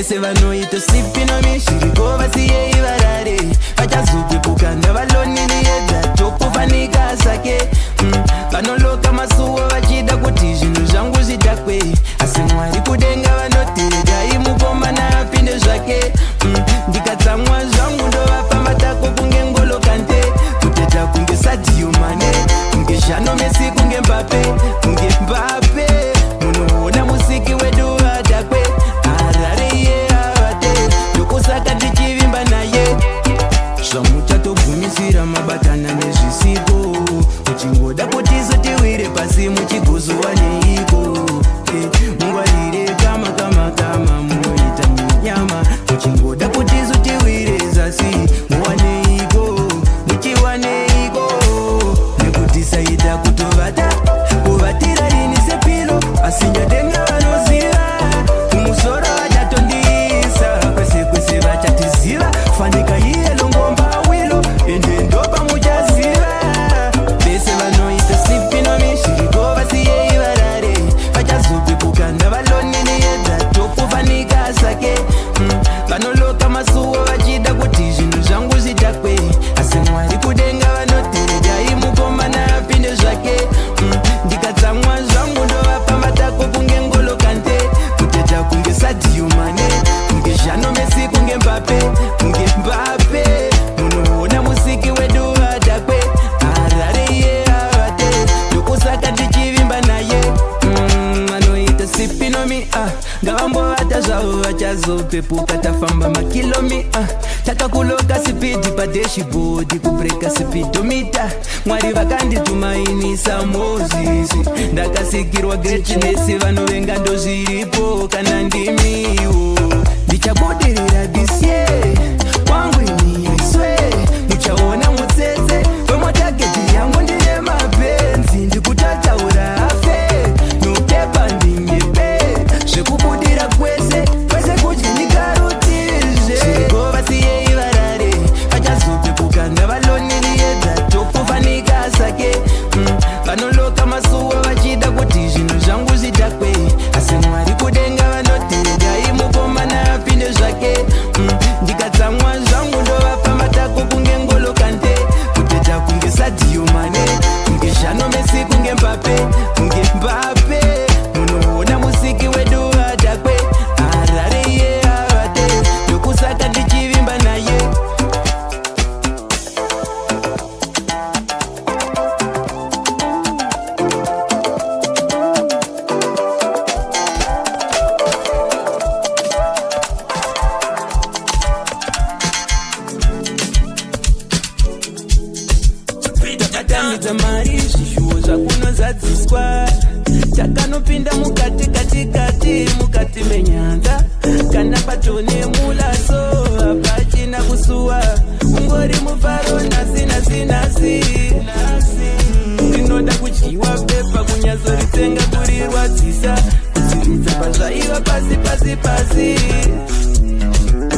vese vanoita sleeping on me shiriko vasiye ivarare vachazope kukanda valoniliedza tokufanika sake vanoloka masuwo vachida kuti zvinhu zvangu zvidakwe asi Mwari kudenga vanoteedza imukomana apinde zvake ndikatsamwa zvangu ndovapa matako kunge Ngolo Kante kuteta kunge Sadio Mane kunge Jano Messi kunge Mbappe munoona musiki wedu adakwe Harare ye avate ndokusaka tichivimba naye zvamuchatobvumisira mabatana nezvisiko muchingoda kuti zotiwire pasi muchigozowa neiko mungwarire kama munoita nyama muchingoda kuti zotiwire zasi muwaneiko muchiwaneiko nekuti saita kutovata kuvatira ini sepilo asinyatenga vanoziva kumusoro vachatondisa kwese vachatiziva fanika iye longomba wilo ende ndopa muchaziva vese vanoita sleeping on me shiriko vasiye ivarare vachazope kukanda valoniliedza tokufanika sake vanoloka masuwo vachida kuti zvinhu zvangu zvidakwe asi Mwari kudenga vanoteedza imukomana apinde zvake ndikatsamwa zvangu ndovapa matako kunge Ngolo Kante kuteta kunge Sadio Mane kunge Jano Messi kunge Mbappe munoona musiki wedu adakwe Harare ye avate ndokusaka tichivimba naye vanoita sleeping on me ngavambovata zvavo vachazopepuka tafamba makilomi takakuloka sipidhi padeshibhodhi kubreka sipidomita Mwari vakanditumainisa Mozisi ndakasikirwa greatness vanovenga ndozviripo kana ndimiwo ndichabudirira bisye wangu iniiswe muchaona mutsetse wemotaketi yangu ndine mapenzi ndikutataura afe nokepa ndingepe zvekubudira kwese kudyinikarutizve shiriko vasiye ivarare vachazope kukanda valoniliedza tokufanika sake vanoloka masuwo vachida kuti zvinhu zvangu zvidakwe asi Mwari kudenga vanoteedza imukomana apinde zvake ndikatsamwa zvangu ndovapa matako kunge Ngolo Kante kuteta kunge Sadio Mane kunge Jano Messi kunge Mbappe munoona musiki wedu adakwe Harare ye avate ndokusaka tichivimba naye takatambidza mari zvishuwo zvakunozadziswa takanopinda mukati menyanza kana patone mulaso hapachina kusuwa ungori mufaro nasi rinoda kudyiwa pepa kunyazoritenga kurirwadzisa kudziridza pazvaiva pasi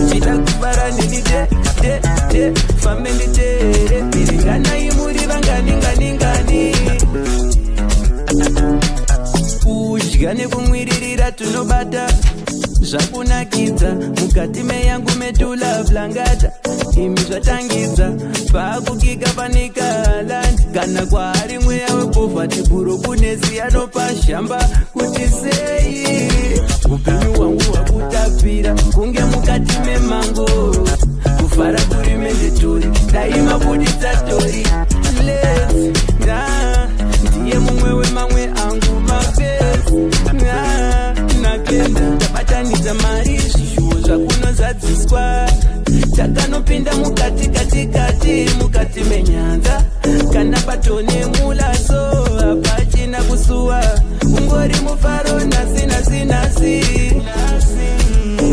uchida kubara nini fambe nditere iringanai muri vanganingani kudya nekumwiririra tunobata zvakunakidza mukati meyangu medula blangata imi zvatangidza pakukika panika halandi kana kwaari mweya wepovhati bhuro kunezi anopashamba kuti sei upenyu hwangu hwakutapira kunge mukati memango kufara kuri mendetori daimabuditsatori lesi ndiye mumwe wemamwe angu mapesi nakenda tabatanidza mari zvishuwo zvakunozadziswa takanopinda mukati menyanza kana patone mulaso hapachina kusuwa ungori mufaro nasi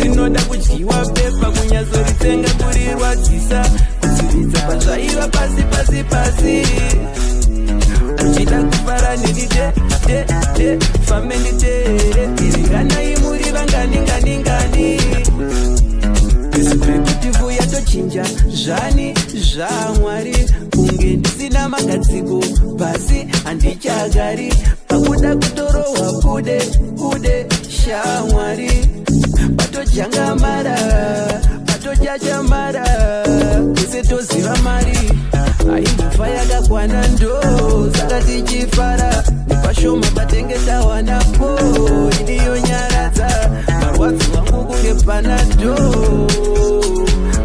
rinoda kudyiwa pepa kunyazoritenga kurirwadzisa kudziridza pazvaiva pasi uchida kufara nini fambe nditere iringanai muri vanganingani isipekutifu yatochinja zvani zvaMwari kunge ndisina magadziko basi handichagari pakuda kutorohwa kude shamwari changamara patochamara kuse toziva mari aimbofa yakakwana ndo saka tichifara nepashoma patengeta wanapo iniyonyaradza marwadzo vangu kunge panado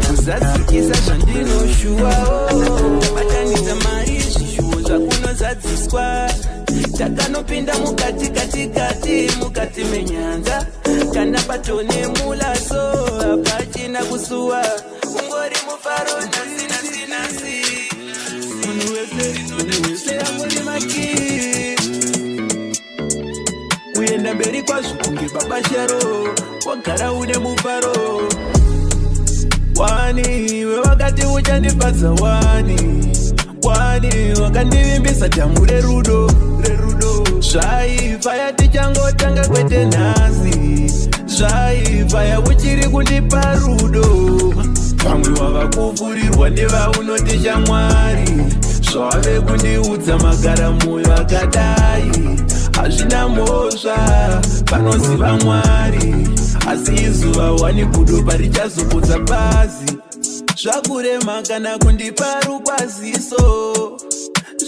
kuzadzikisa zvandinoshuwawo batanidza mari zvishuwo zvakunozadziswa takanopinda mukati menyanza kana patone mulaso hapachina kusuwa ungori mufaro nasinasi munhu wese yangori maki kuenda mberi kwazvo kunge babasharo wagara une mufaro wani wewakati uchandifadza wani wakandivimbisa dhamu rerudo zvaifaya tichangotanga kwete nhasi zvaifaya uchiri kundipa rudo pamwe wava kupfurirwa nevaunoti shamwari zvave kundiudza magara moyo akadai hazvina mhosva panoziva mwari asi izuva wani gudo parichazopodza pasi zvakurema kana kundipa rukwaziso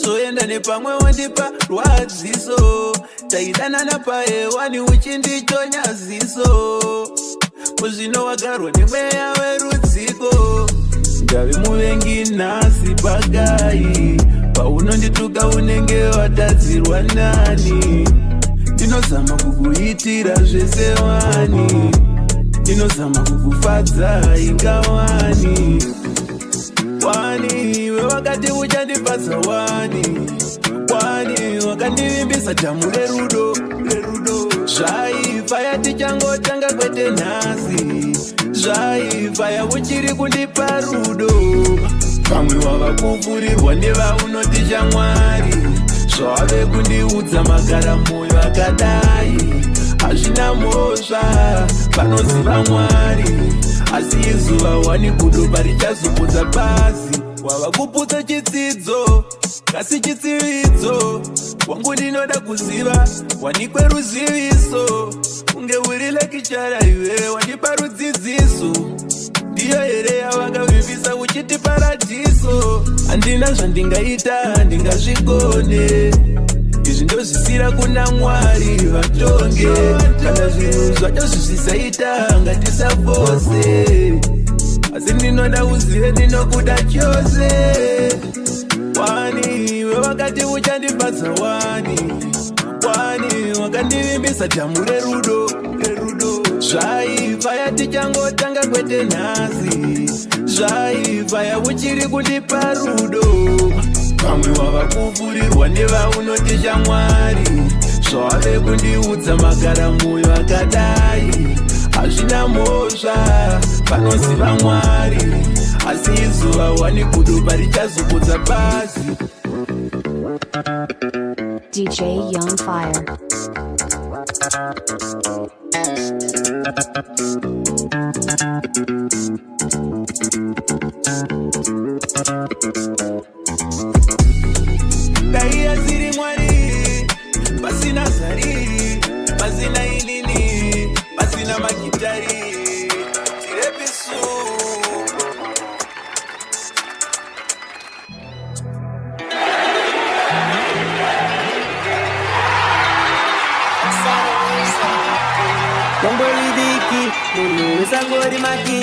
zoenda nepamwe wandipa rwadziso taidanana pahewani uchindichonyaziso kuzvino wagarwa nemweya werudziko ndave muvengi nhasi pagai paunondituka unenge watadzirwa nani ndinozama kukuitira zvese wani ndinozama kukufadza ingawani wewakati uchandifadza wani wakandivimbisa dhamu rerudo zvaifaya tichangotanga kwete nhasi zvaifaya uchiri kundipa rudo pamwe wava kupfurirwa nevaunoti shamwari zvave kundiudza magara moyo akadai hazvina mhosva panoziva mwari asi izuva wani gudo parichazopodza pasi wava kuputsa chidzidzo kasi chitsividzo wangu ndinoda kuziva wanikwe ruziviso unge uri lekichara iwe wandipa rudzidziso ndiyo here yavakavimbisa uchiti paradhiso handina zvandingaita handingazvikone izvi ndozvisira kuna mwari vatonge kana zvinhu zvacho zvisaita ngatisafose asi ndinoda uzive ndinokuda chose wani wewakati uchandifadza wani wakandivimbisa dhamu rerudo zvaifaya tichangotanga kwete nhasi zvaifaya uchiri kundipa rudo pamwe wava kupfurirwa nevaunoti shamwari zvave kundiudza magara moyo akadai hazvina mhosva panoziva mwari asi izuva wani gudo parichazopodza pasi DJ Young Fire. dai asiri mwari pasina zari pasina inini pasina magitari tirepisu Kombolidiki, munu sangori maki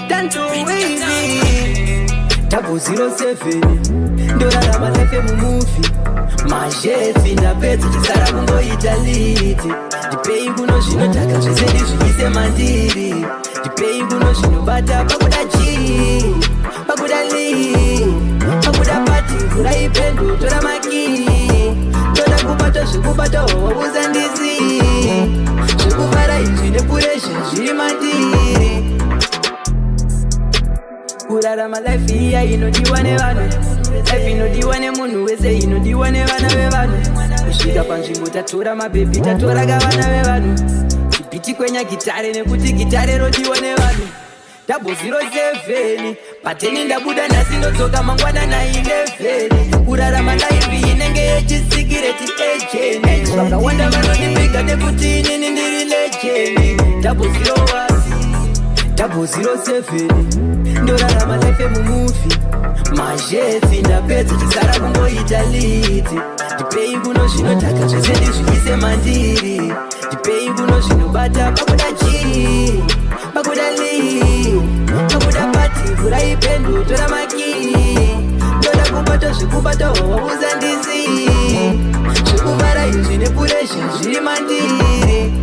Tanto wavy Double 07 Ndorarama life mumufi Majefi na peti chisara kungo italiti Dipei kuno zvinotaka zvese ndizviise mandiri Dipei kuno zvinobata pakuda chi Pakuda li Pakuda pati kura ipendo tora maki Toda kubato zvikubato wabuza ndizi Zvekufara izvi nepuresha zviri mandiri Kurarama life iya inodiwa nevanhu Life inodiwa nemunhu wese inodiwa nevana vevanhu Kusvika panzvimbo tatora mabhebi tatora kavana vevanhu Chibhiti kwenya gitare nekuti gitare rodiwa nevanhu Double 07 pateni ndabuda nhasi ndodzoka mangwana 911 Kurarama life inenge yechisikireti agent Vakawanda vanondipiga nekuti inini ndiri legend 007 ndorarama life mumufi mazhetsi ndapedza chisara kungoita liti ndipei kuno zvinotaka zvese ndizviise mandiri ndipei kuno zvinobata pakuda ji pakuda li pakuda pati vhura ipendo tora makii ndoda kubata zvikubata wawabuza ndisi zvikuvara izvi nepuresha zviri mandiri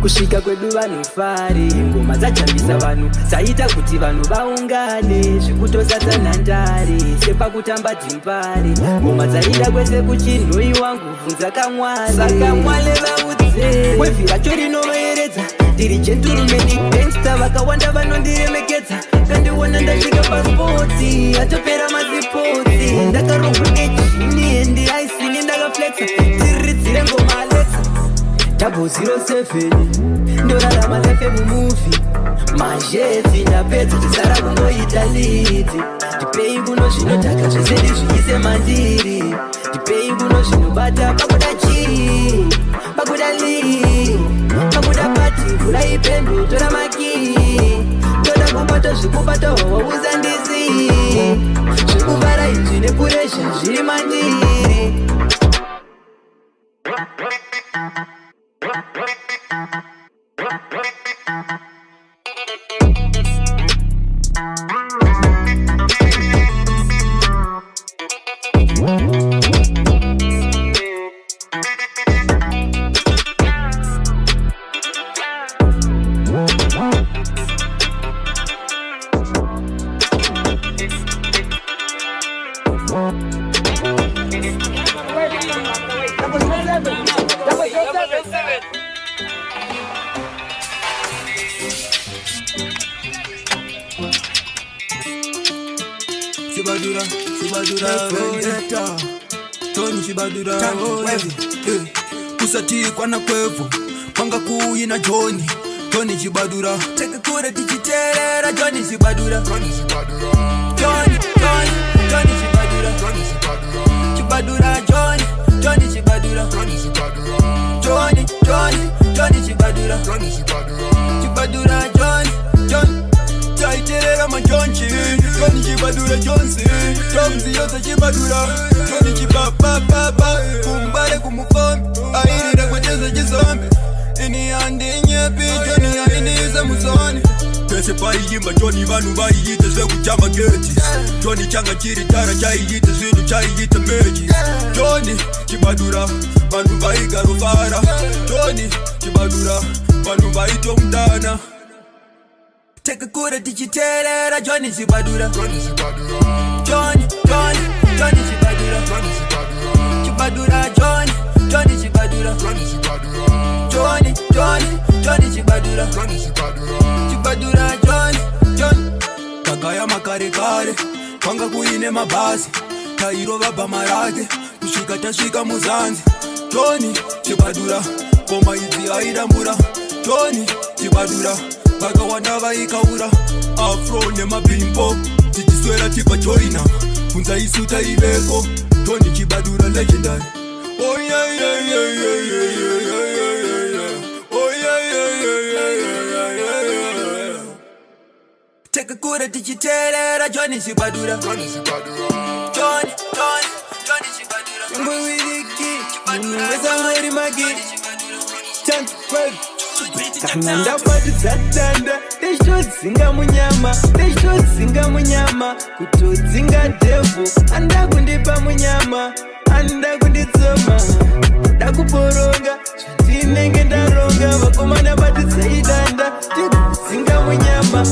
kusvika kwedu vanhufari ngoma dzajambisa vanhu dzaita kuti vanhu vaungane zvikutosatsa nhandare sepakutamba dzimpare ngoma dzaida kwese kuchinhoiwa nguvhu dzakamwale saka mwale vaudze wevhi racho rinoveyeredza ndiri gentleman gangster vakawanda vanondiremekedza kandiona ndasvika paspoti atopera mazipoti ndakarongwa ngejini endi aisini ndakaflexa dziriridzire ngoma alexa 007 ndorarama life mumufi mazhetsi ndapedza chisara kungoita liti ndipei kuno zvinotaka zvese ndizviise mandiri ndipei kuno zvinobata pakuda ji pakuda li pakuda pati vhura ipendo tora makii ndoda kubata zvikubata wawabuza ndisi zvikuvara izvi nepuresha zviri mandiri kusatiikwana kwevo kwanga kuina Johnny Chibadura teke kure tichiterera Johnny Chibadura Johnny Chibadura Chibadura Johnny Chibadura Johnny Chibadura Chibadura John taiterera majonchi Johnny Chibadura Johnson Tomzi yose Chibadura Johnny Chibaba kumbale kumufombi airira kweteza chizombe ini andinyepi Johnny ainiza musoni pese paiyimba Johnny vanhu vaiita zvekujamba geti Johnny changa chiri tara chaiita zvinhu chaiita meji Johnny Chibadura vanhu vaigarofara Johnny Chibadura vanhu vaitomudana teke kure tichiterera Johnny Chibadura Johnny Chibadura Chibadura Johnny Chibadura Johnny Chibadura Chibadura John takaya makare kare kwanga kuine mabhazi tairova bhama rake kusvika tasvika muzanzi Johnny Chibadura ngoma idzi aidambura Johnny Chibadura vakawanda vaikaura afro nemabhimbo tichiswera tipa joina kunza isu taiveko Johnny Chibadura legendary oh yeah teke kure tichiterera Johnny Chibadura Johnny Chibadura ngwiriki munwezangori magi chant kweb kana ndabatidza danda ndechitodzinga munyama kutodzinga devhu anda kundipa munyama anda kunditsoma ndakuboronga zvatinenge ndaronga vakomana batidzai danda tidzinga munyama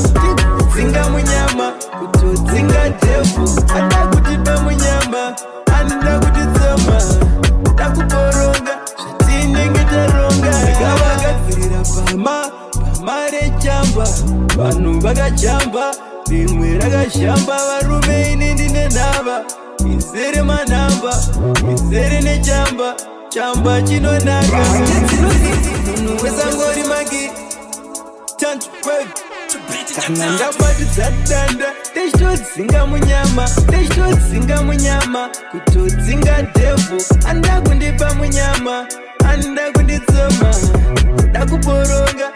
kutodzinga devhu anda kutipa munyama anda kutitsoma ndakuboronga zvatinenge taronga gavagadzirira pama rechamba vanhu vakachamba rimwe rakashamba varume ini ndine nhava izere manhamba izere nechamba chamba chinonaka munhu wesangori magi kana ndabatidza danda ndechitodzinga munyama kutodzinga devhu anda kundipa munyama anda kunditsoma ndakuboronga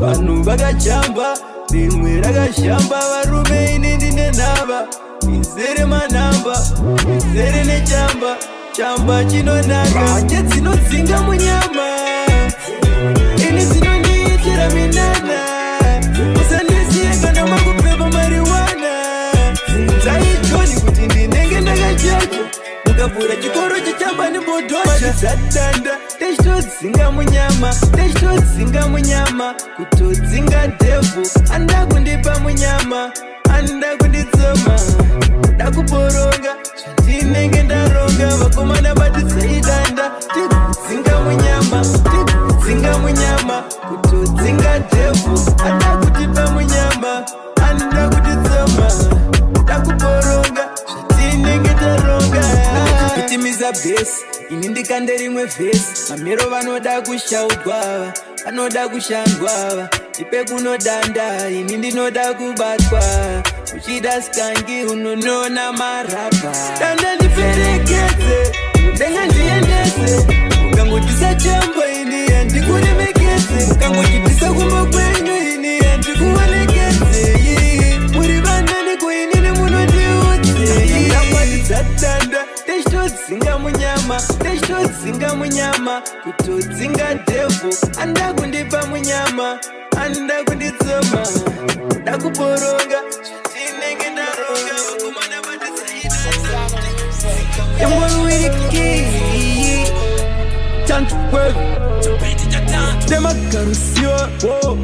vanhu vakachamba rimwe rakashamba varume ini ndine nhava izere manhamba izere nechamba chamba chinonaka hanje dzinodzinga munyama ini dzinondiitira minana usandisiye kana makupepa mariwana dzaijoni kuti ndinenge ndakachacho ukavhura chikoro chechamba nimbodhosha dzatanda techitodzinga munyama techitodzinga munyama kutodzinga dhevhu anda kundipa munyama anda kunditsoma ndakuboronga zvatinenge ndaronga vakomana batidzaidanda tikudzinga munyama tikudzinga munyama kutodzinga dhevhu anda kutipa munyama anda kunditsoma ndakuboronga zvatinenge taronga kutimiza bhesi ini ndikande rimwe vhesi mamero vanoda kushaudwa vanoda kushandwa ipe kunodanda ini ndinoda kubatwa uchida skangi unonona marapa danda ndiperekedze udenga ndiendese ukangotisa chambo ini handikuremekedze ukangochitisa kumba kwenyu ini handikuonekedze muri vananiko inini munondiudze ndakwatidzatanda techitodzinga munyama techitodzinga munyama kutodzinga dhevhu anda kundipa munyama anda kunditsoma ndakuboronga zvatinenge ndaronga vakomana batidzaidaiamwawiriki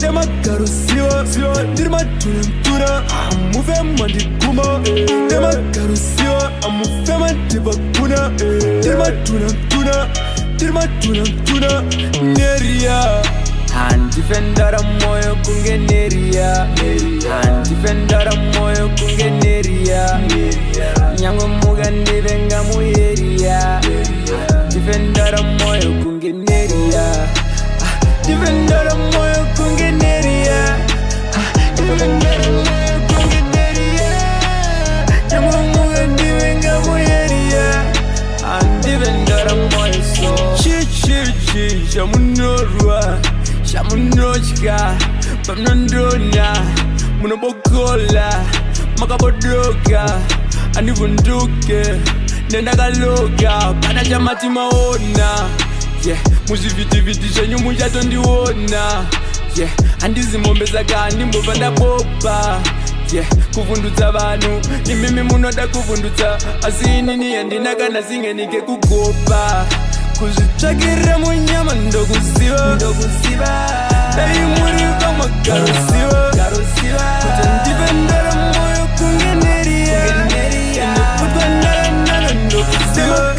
demagarusiwa ndiri madhunamtura amufe mandiguma demagarusiwa amufe mandibakuna ndiri madhunamtuna neria handifendara moyo kunge neria handifendara moyo kunge neria nyangwe mugandivenga muyeria handifendara moyo kunge neria defendara moyo kunge neria defendara moyo kunge neria nyangwe mugandivenga muyeria handifendara moyo so chichichi shamunorwa shamunotya pamunondona munobokola makabodoka andivunduke nendakaloka pana chamati maona muzvivitiviti zvenyu muchatondiona handizimombezaka ndimbobva ndabopa kuvhundutsa vanhu imimi munoda kuvhundutsa asi inini handinakana singenike kugopa kuzvitsvakirira munyama ndokuziva dai muri kamagarusiva kuti ndipendera moyo kunge neria ndokutwa ndaranana ndokuziva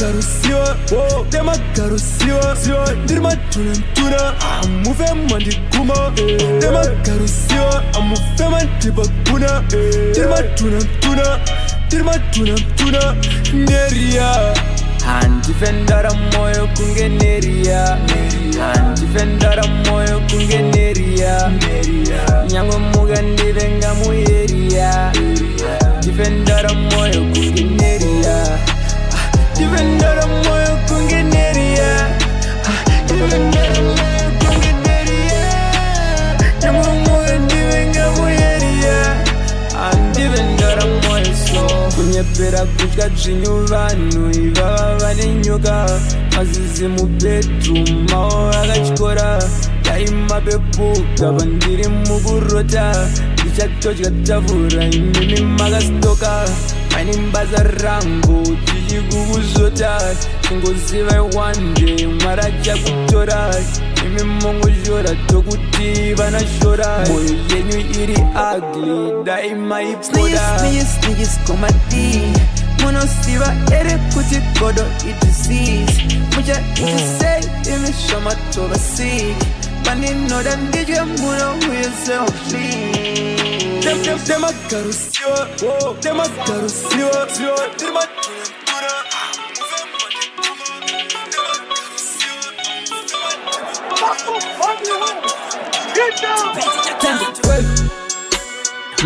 demagarusiwa ndiri madhunamtura amufe mandiguma demagarusiwa amufe mandibakuna ndiri madhunamtura neria handifendara moyo kunge neria handifendara moyo kunge neria nyangwe mugandivenga muyeria defendara moyo kunge neria defendara moyo kunge neria defendara moyo kunge neria nyangwe mugandivenga muyeria handifendara moyo so kunyepera kutya dzvinyu vanhu ivava vane nyoka mazizi mubedroom mavo vakatyora daimapepuka pandiri mukurota ndichatodya tafura imimi makasitoka maine mbasa rangu tichikukuzota chingoziva wande mwara chakutora imi mongoshora tokuti vanashora moyo yenyu iri ugly daimaipoda munosiva ere kuti godo idisize mucha itisei imishomatova sick paninoda ndidye muno uyeseofi demagarusiwa ndiri madhunamtura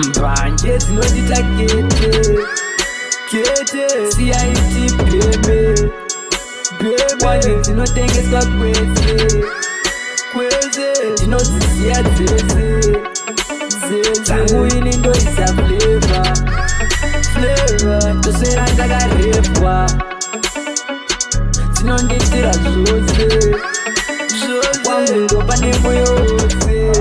mbanje dzinondita kete siyaiti bebe dzinotengesa kwese ndinodziziya dzese dzangu ini ndoisa flavor ndoswera ndakarepwa dzinonditira zvose kwangu ndopa nemoyo wose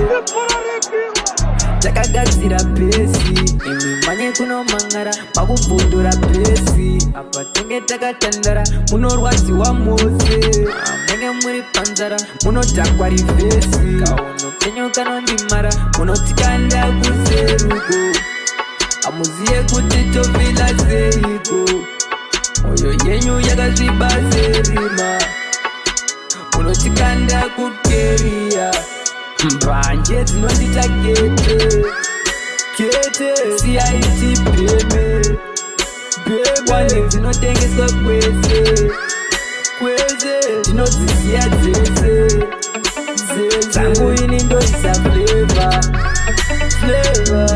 takagadzira bhesi imi manye kunomangara makubvundura bhesi apa tenge takatandara munorwadziwa mose munenge muri panzara munodhakwa rivhesi kauno kenyu kanondimara munotikanda kuzeruko amuziye kuti tofila seiko moyo yenyu yakasviba serima munotikanda kukeriya mbanje dzinondita kete siyaiti bheme wane dzinotengeswa kwese ndinodziziya dzese dzangu ini ndoisa flavor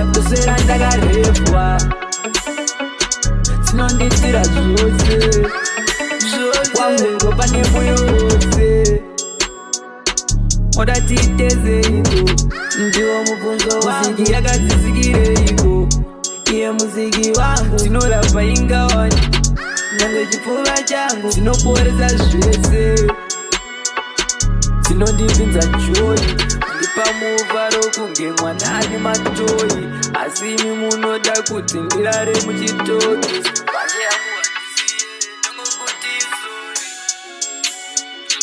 ndoswera ndakarepwa dzinonditira zvose kwangu ndopa nemoyo wose moda tiitezeiko ndiwo mubvunzo wangu yakadzizikireiko iye muziki wangu dzinorapa ingawani nyange chipfuva changu dzinoporesa zvese dzinondipinza joyi ndipa muvaro kunge mwana ane matoyi asi imi munoda kuti ndirare muchitoki panje yangu handisiye nongokuti zori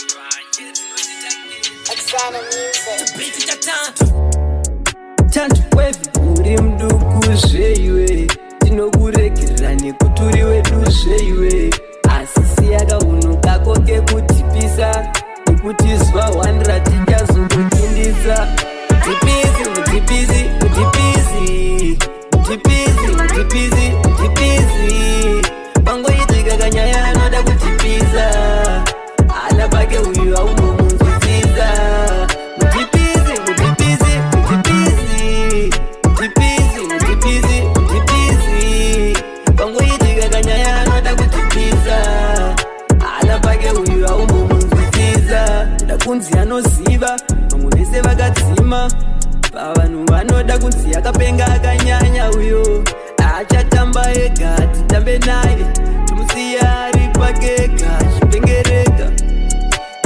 mbanje dzinondita tantu wevi uri muduku zveiwe tinokuregerera nekuti uri wedu zveiwe asi siyakaunuka koke kutipisa nekuti zuva 100 tichazokukindisa mutipisi pangoitika kanyaya anoda kutipisa ana pake uyu aumbomunzwisisa pangoitika kanyaya anoda kutipisa ana pake uyu aumbomunzwisisa ndakunzi anoziva vamwe vese vakadzima pavanhu vanoda kunzi akapenga akanyanya uyo achatamba ega titambe naye timusiya ari pakega chipengereka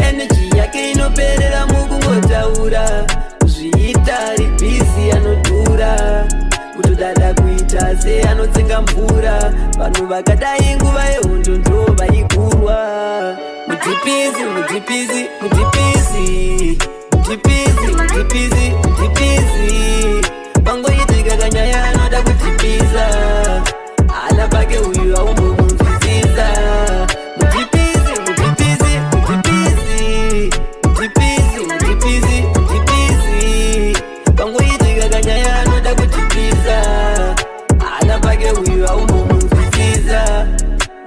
eneji yake inoperera mukungotaura kuzviita ari bhizi anodhura kutodada kuita se anotsenga mvura vanhu vakadai nguva yehondo ndo vaikurwa mutipisi pangoitika kanyaya anoda kutipisa ana pake uyu aumbomunzwisisa mutipisi pangoitika kanyaya anoda kutipisa ana pake uyu aumbomunzwisisa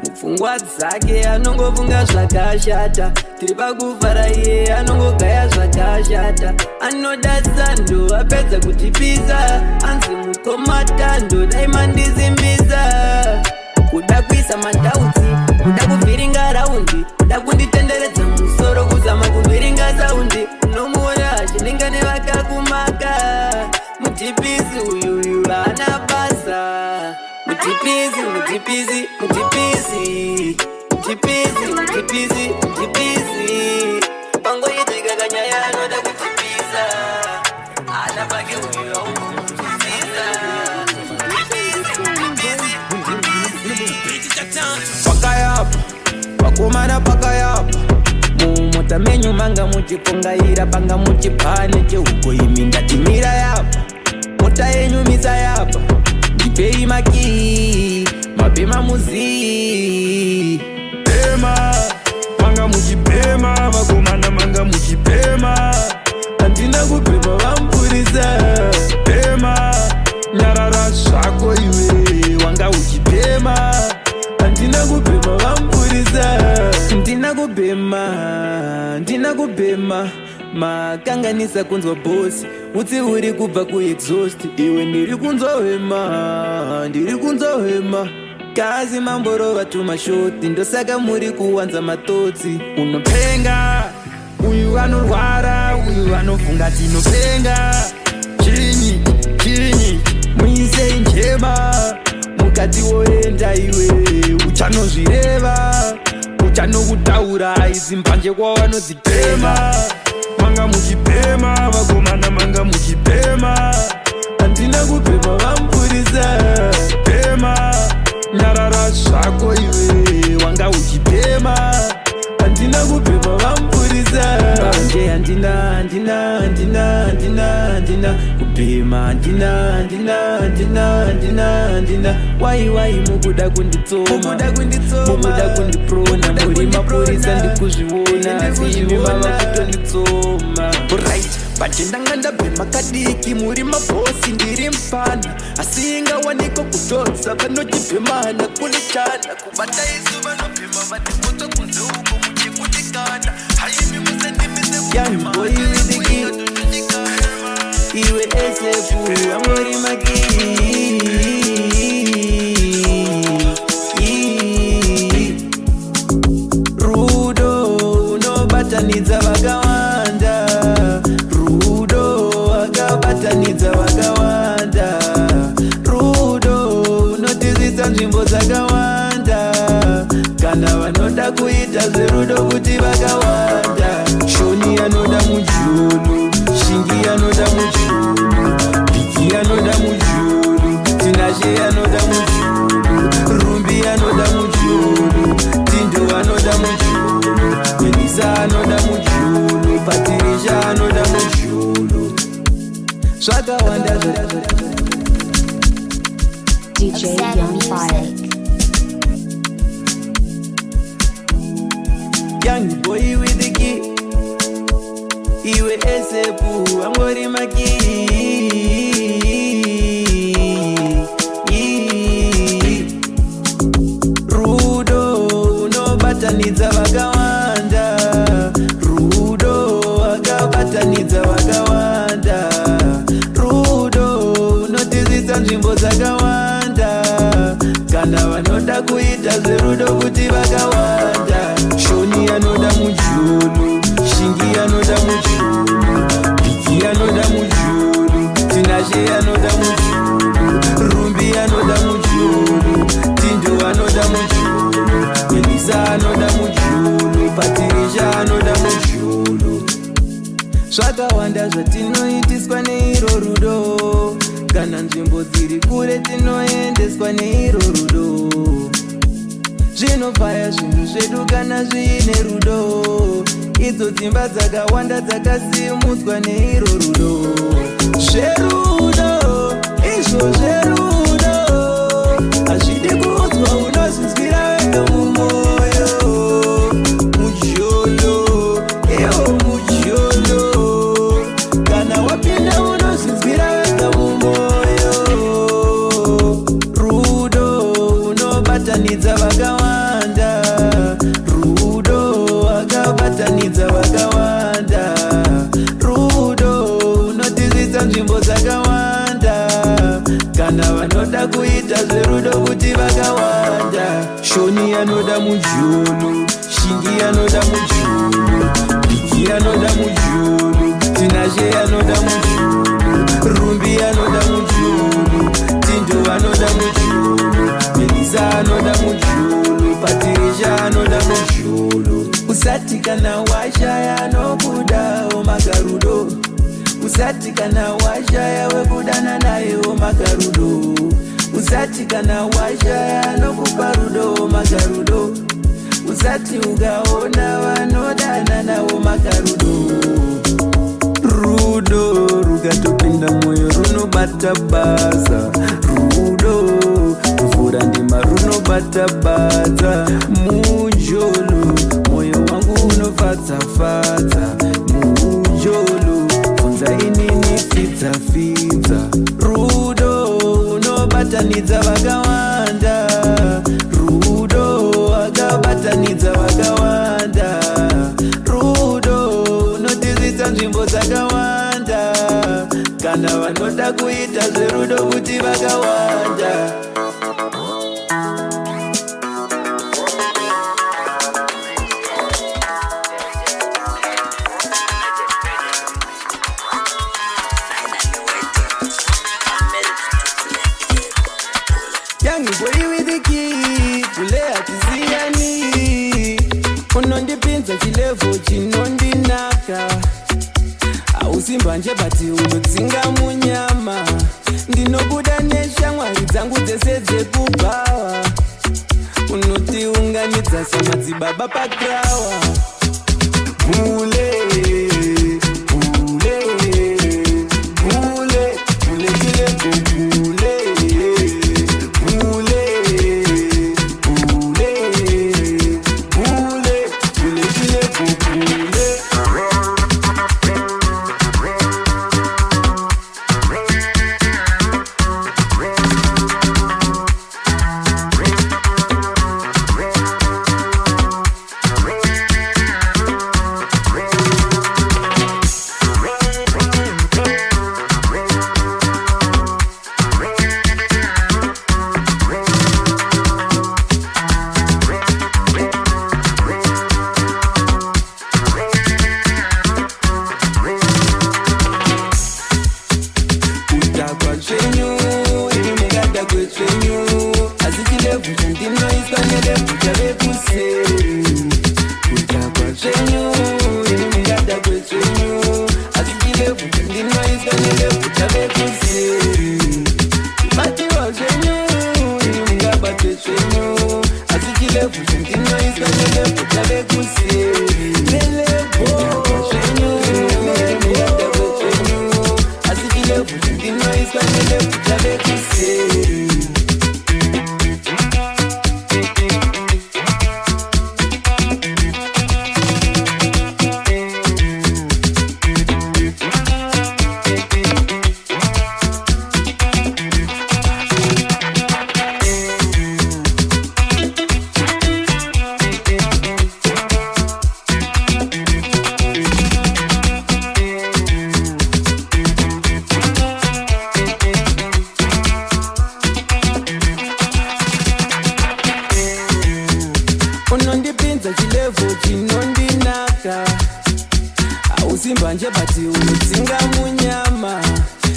mupfungwa dzake anongofunga zvakashata tiri pakuvhara iye anongogaya zvakashata anoda sando apedza kutipisa anzi mukomatando dai mandisimbisa kuda kuisa madhautsi kuda kuvhiringa raundi kuda kunditenderedza musoro kuzama kuvhiringa saundi unomuona achininga nevakakumaka mutipisi uyuyu ana basa mutipisi pangoitika kanyaya anoda kutipisa ana pake uyu aumbomunzwisisa pakayapa pakomana pakayapa mumota menyu manga muchikongaira panga muchipane chehuko imi ndatimira yapa mota yenyu misa yapa ndipei makii mapema muzii pema manga muchipema vakomana manga muchipema handina kupema vampurisa pema nyarara zvako iwe wanga uchipema handina kupema vampurisa ndina kupema makanganisa kunzwa bosi utsi uri kubva kuexhaust iwe ndiri kunzohwema kazi mamborova tumashoti ndosaka muri kuwanza matotsi unopenga uyu anorwara muisa uyu anofunga tinopenga chinyi muise njema mukati woenda iwe uchanozvireva uchanokutaura izi mbanje kwavanozitema manga muchipema vakomana manga muchipema handina kupema vampurisa pema nyarara zvako iwe wanga uchipema handina kupema vampurisa anje handina kupema handina wai mukuda kunditsoma mukuda kundiprona muri mapurisa ndikuzviona siimi mava kutonditsoma right but ndanga ndabhema kadiki muri mabhosi ndiri mfana asi ingawaniko kutodza vanotibhemana kulichana kubata isu vanobhema vatipotsa kunze uko muchikutikana haimi musendimise young boy with the key iwe esefu amori maki rudo unobatanidza vakawanda rudo akabatanidza vakawanda rudo unotizisa nzvimbo dzakawanda kana vanoda kuita zverudo kuti vakawanda shoni anoda mujulu shingi anoda mujulu biki anoda mujulu tinashe anoda mujulu rumbi anoda mujulu tindu anoda mujulu melisa anoda mujulu patirisha anoda mujulu zvakawanda DJ Young Fire. Young boy with the key iwe esepu angori maki rudo unobatanidza vakawanda rudo akabatanidza vakawanda rudo unotizisa nzvimbo dzakawanda kana vanoda kuita zverudo kuti vakawanda shoni anoda mujulu shingi anoda mujulu biki anoda mujulu tinashe anoda mujulu rumbi anoda mujulu tindu anoda mujulu melisa anoda mujulu patirisha anoda mujulu zvakawanda zvatinoitiswa neiro rudo kana nzvimbo dziri kure tinoendeswa neiro rudo zvinofaya zvinhu zvedu kana zviine rudo idzo dzimba dzakawanda dzakasimudzwa neiro rudo zverudo izvo zverudo hazvidi kuudzwa unozvinzwira wega mumwoyo mujolo ewo mujolo kana wapinda unozvinzwira wega mumwoyo rudo unobatanidza vakawanda rudo akabatanidza vakawanda rudo unotizisa nzvimbo dzakawanda kana vanoda kuita zverudo kuti vakawanda shoni anoda mujulu shingi anoda mujulu biki anoda mujulu tinashe anoda mujulu rumbi anoda mujulu tindu anoda mujulu melisa anoda mujulu patirisha anoda mujulu usati kana washaya nokudawo makarudo usati kana washaya wekudana nayewo makarudo usati kana washaya nokupa rudo makarudo usati ukaona vanodana nawo makarudo rudo rukatopinda mwoyo runobata basa rudo mvura ndima runobata basa mujolo mwoyo wangu unofadzafadza mujolo funza inini fitsafidza rudo unobatanidza vakawanda rudo akabatanidza vakawanda rudo unotizisa nzvimbo dzakawanda kana vanoda kuita zverudo kuti vakawanda chilevo chinondinaka ausimbanje bati unodzinga munyama ndinobuda neshamwari dzangu dzese dzekubhawa unotiunganidza samadzibaba pakrawa mule unondipinza chilevo chinondinaka ausimbanje bati unodzinga munyama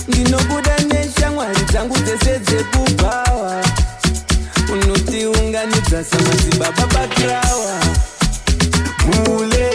ndinobuda neshamwari dzangu dzese dzekubhawa unotiunganidza samadzibaba pakrawa mule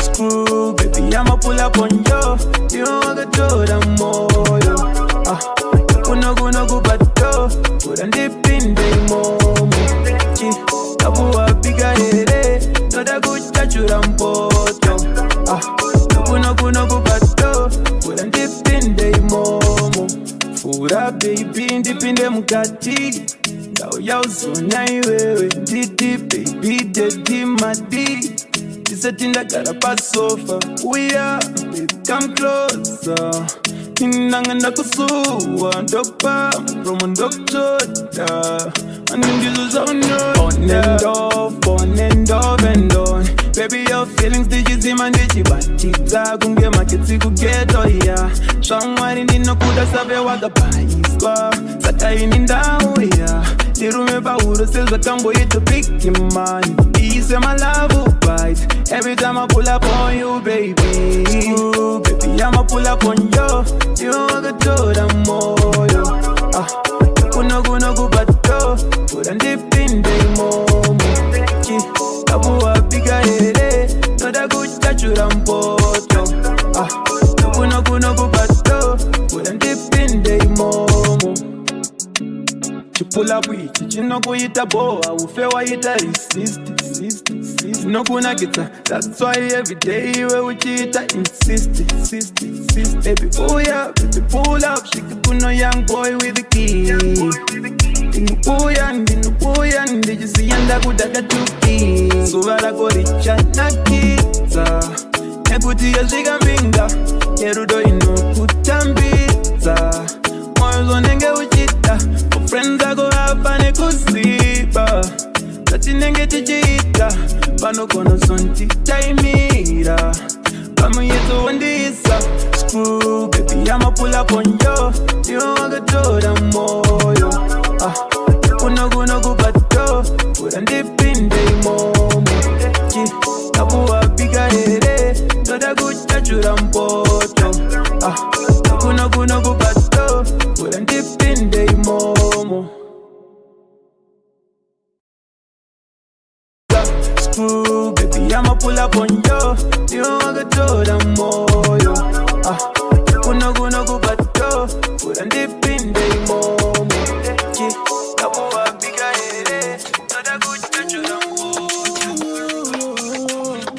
Screw, baby, I'ma pull up on you. You want to do the more. Kuno go bato, put on the pin day momo. Tabu a bigger head, no da good touch you rampoto. Kuno go bato, put on the pin day momo. Fura baby, indipinde mukati. Yao yao zona iwewe, didi baby, dedi madi. Sitting got a sofa. We are, baby, come closer. Inanga kusuwa, dokpa, promo doctor. And this is on and on. Baby, your feelings did you see man did you batita kunge maketi kugeto ya. Shangwari nino kuda sabe waga paiswa. Saka ininda uya. Tirume pauro silver combo you to pick your mind. Ease my love bite. Every time I pull up on you, baby. Ooh, baby, I'ma pull up on you. You want to do the more, yo. Kuno bato. Put a dip in the momo. Abu a bigger head. No da good touch you rampoto. Kuno bato. Put a dip in the momo. You pull up with it, you know go eat a bow. I will fail why it resist. No gonna get her. That's why every day we cheat, I insist. Baby, oh yeah, baby, pull up. She could put no young boy with the key. Oh yeah, did you see and I could have got 2 keys. So I go rich and not kids. Equity as she can finger. Yerudo ino kutambita. Moyo zonenge uchita. Friends I go up and I could sleep. Tatinenge tichita. Pano kono sonti taimira. Pamu yeto wandisa. Screw, baby, I'ma pull up on you. You wanna do the moyo. Kuno bato. Put a dip in the momo. Abu a bigger head. No da good touch you rampoto. Kuno bato. Put a dip in the momo. Screw, baby, I'ma pull up on you. You wanna do the moyo. Kuno bato. Put a dip in the momo. Abu a bigger head. No da good touch you rampoto.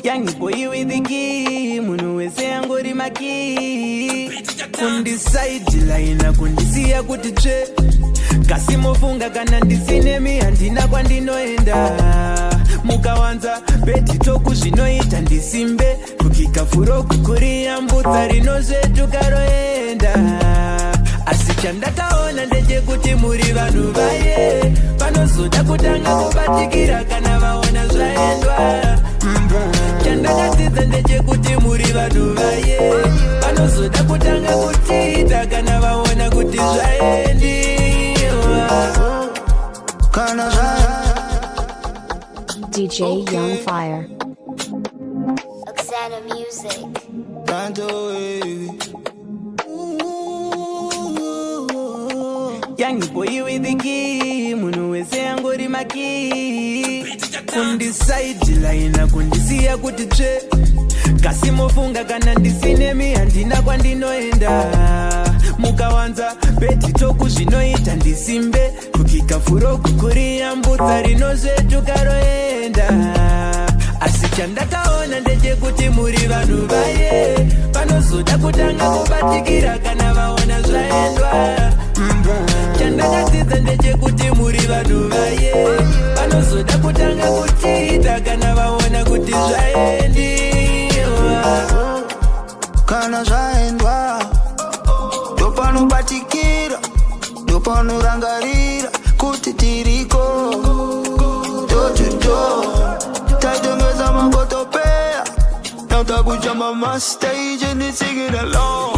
Young boy with the key. Munu wese angori maki. Kundiside line kundisia kutiche. Kasimofunga kana ndisinemi handina kwandinoenda. Mukawanza beti toku zvinoita ndisimbe. Kukikafuro kukuria mbutsa rinozvetu karoenda. Asi chandakaona ndechekuti muri vanhu vaye. Panozoda kutanga kubatikira kana vaona zvaendwa. Chandakadzidza ndechekuti muri vanhu vaye. Panozoda kutanga kutiita kana vaona kuti zvaendiwa. Kana DJ Young Fire. Oksana Music. Young boy with the key. Munu wese angori maki. Kundiside line kundisia kutiche. Kasimofunga kana ndisinemi handina kwandinoenda. Mukawanza beti toku zvinoita ndisimbe. Kukikafuro kukuria mbutsa rinozvetu karoenda. Asi chandakaona ndechekuti muri vanhu vaye. Panozoda kutanga kubatikira kana vaona zvaendwa. Chandakadzidza ndechekuti muri vanhu vaye. Panozoda kutanga kutiita kana vaona kuti zvaendiwa. kana zvaendwa. Ndopanobatikira. Ndopanorangarira. Kuti tiriko. Do. Taitengeza magotopeya. Nautakuchamba mastage and they sing it along.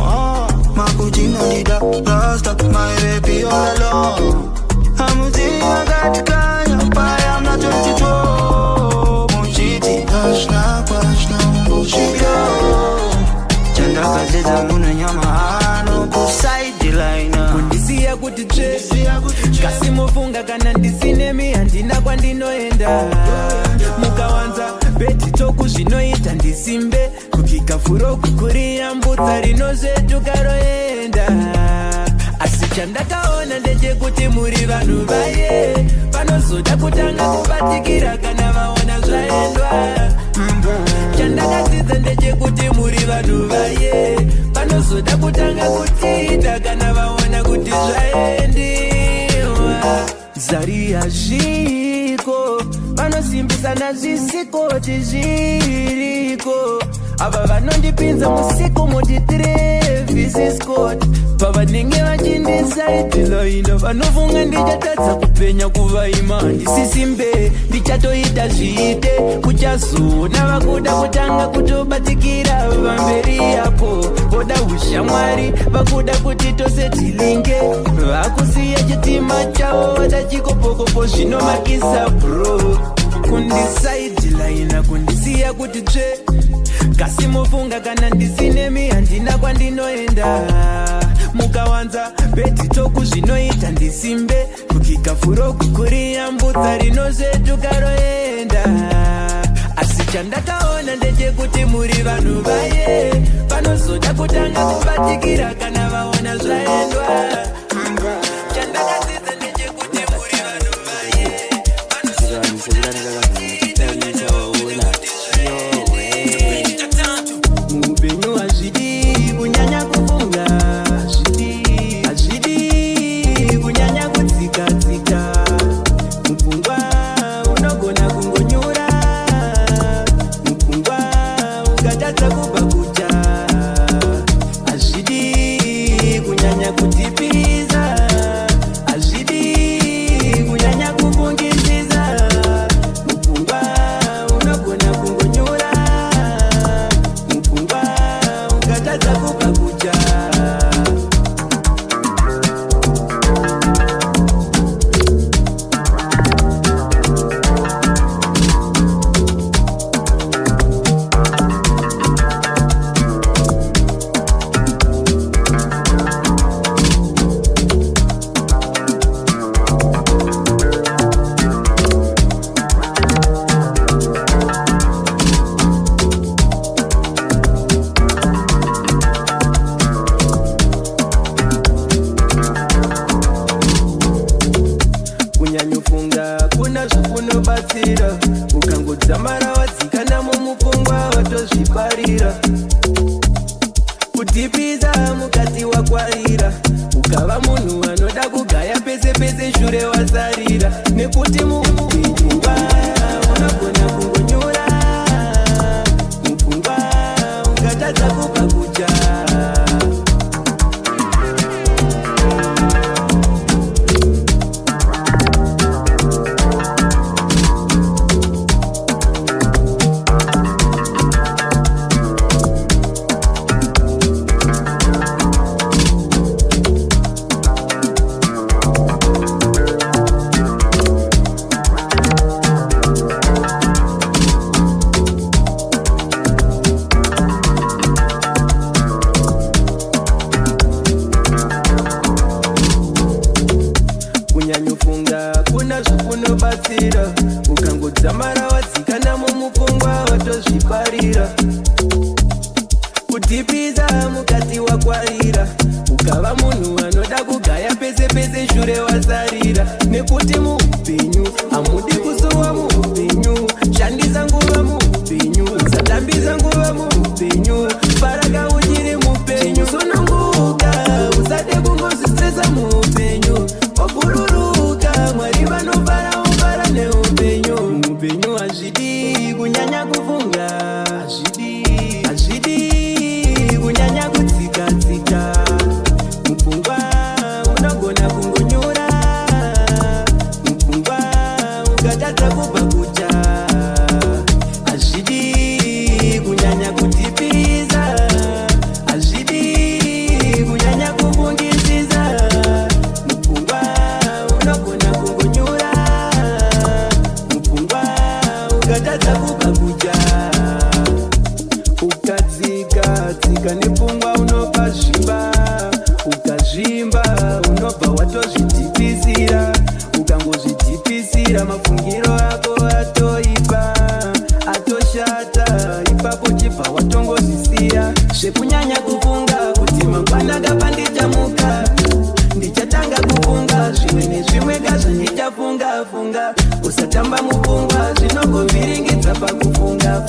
Makuchina nida rasta, my baby all alone. Hamutia katikanya, mpaya I'm not 22. Munchiti, ashna mbushibyo. Chandakadzidza muna nyama ano kuside line. Kundisia kuti che. Kasimofunga kana ndisinemi handina kwandinoenda. Mukawanza beti toku zvinoita ndisimbe. Kukikafuro kukuria mbutsa rinozvetu karoenda. Asi chandakaona ndechekuti muri vanhu vaye. Panozoda kutanga kubatikira kana vaona zvaendwa. Chandakadzidza ndechekuti muri vanhu vaye. Panozoda kutanga kutiita kana vaona kuti zvaendiwa. Zari yazviko. Vanosimbisana zvisikoti zviriko. ava vanondipinza musiku moti Travis Scott pavanenge vachindisaidhila ino vanofunga ndichatadza kupenya kuvaima ndisisimbe ndichatoita zviite kuchazona vakuda kutanga kutobatikira vamberi yapo voda ushamwari vakuda kuti tose tilinge vakusiya chitima chavo vada chikopokopo zvinomakisa bro kundisaidhila ina kundisiya kuti tsve kasi mufunga kana ndisinemi handina kwandinoenda mukawanza beti toku zvinoita ndisimbe kukikafuro kukuriyambudza rinozvetukaroenda asi chandakaona ndechekuti muri vanhu vaye vanozoda kutanga kubatikira kana vaona zvaendwa chandakadzidza ndechekuti muri vanhu vaye muupenyu hazvidi kunyanya kufunga hazvidi kunyanya kudzikadzika mupfungwa unogona kungonyura mupfungwa ukatadza kubva kuja hazvidi kunyanya kutipiriza hazvidi kunyanya kufungisisa mupfungwa unogona kungonyura mupfungwa ukatadza kubva kuja kunyanyofunga kuna zvokunobatsira ukangodzamara wadzikana mumupfungwa watozviparira kutipisa mukati wakwarira ukava munhu anoda kugaya pese pese shure wasarira nekuti mupfungwa unogona kungonyura mupfungwa ukatadza kubva kuja kunyanyofunga kuna zvokunobatsira ukangodzamara wadzikana mumupfungwa watozviparira kutipisa mukati wakwarira ukava munhu anoda kugaya pese pese shure wasarira nekuti muupenyu hamudi kusuwa muupenyu shandisa nguva muupenyu usatambisa nguva muupenyu faraka uchiri mupenyu sununguka usade kungozvistresa muupenyu obururuka mwari vanofara ufara neupenyu muupenyu hazvidi kunyanya kufunga hazvidi kunyanya kudzikadzika mupfungwa unogona kungonyura mupfungwa ukatadza kubva kuja hazvidi kunyanya kutipisa hazvidi kunyanya kufungisisa mupfungwa unogona kungonyura mupfungwa ukatadza kubva kuja ukadzika nepfungwa unobva zvimba ukazvimba unobva watozvidhipisira ukangozvidhipisira mafungiro ako atoipa atoshata ipapo chibva watongozvisiya zvekunyanya kufunga kuti mangwana kapandichamuka ndichatanga kufunga zvimwe nezvimwe kazvandichafunga usatamba mupfungwa zvinongobviringidza pakufunga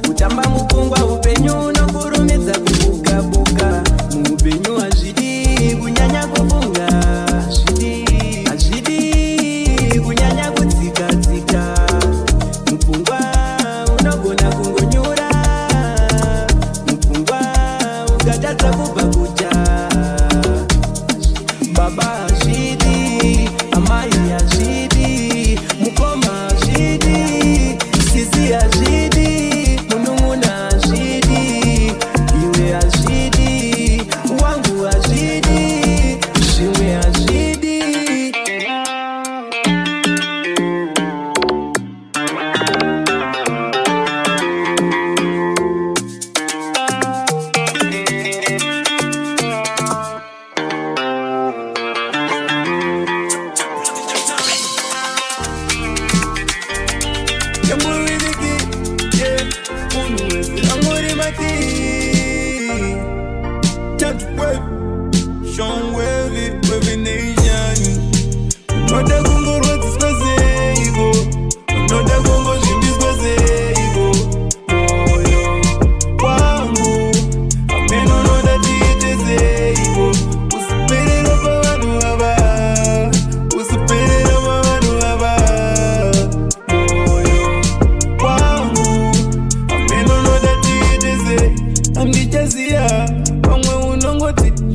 kutamba mupfungwa upenyu unokurumidza kubuka muupenyu hazvidi kunyanya kufunga hazvidi kunyanya kudzikadzika mupfungwa unogona kungonyura baba azvidi, amai azvidi, mukoma azvidi, sisi azvidi, munun'una azvidi, iwe azvidi, wangu azvidi, zvimwe azvidi.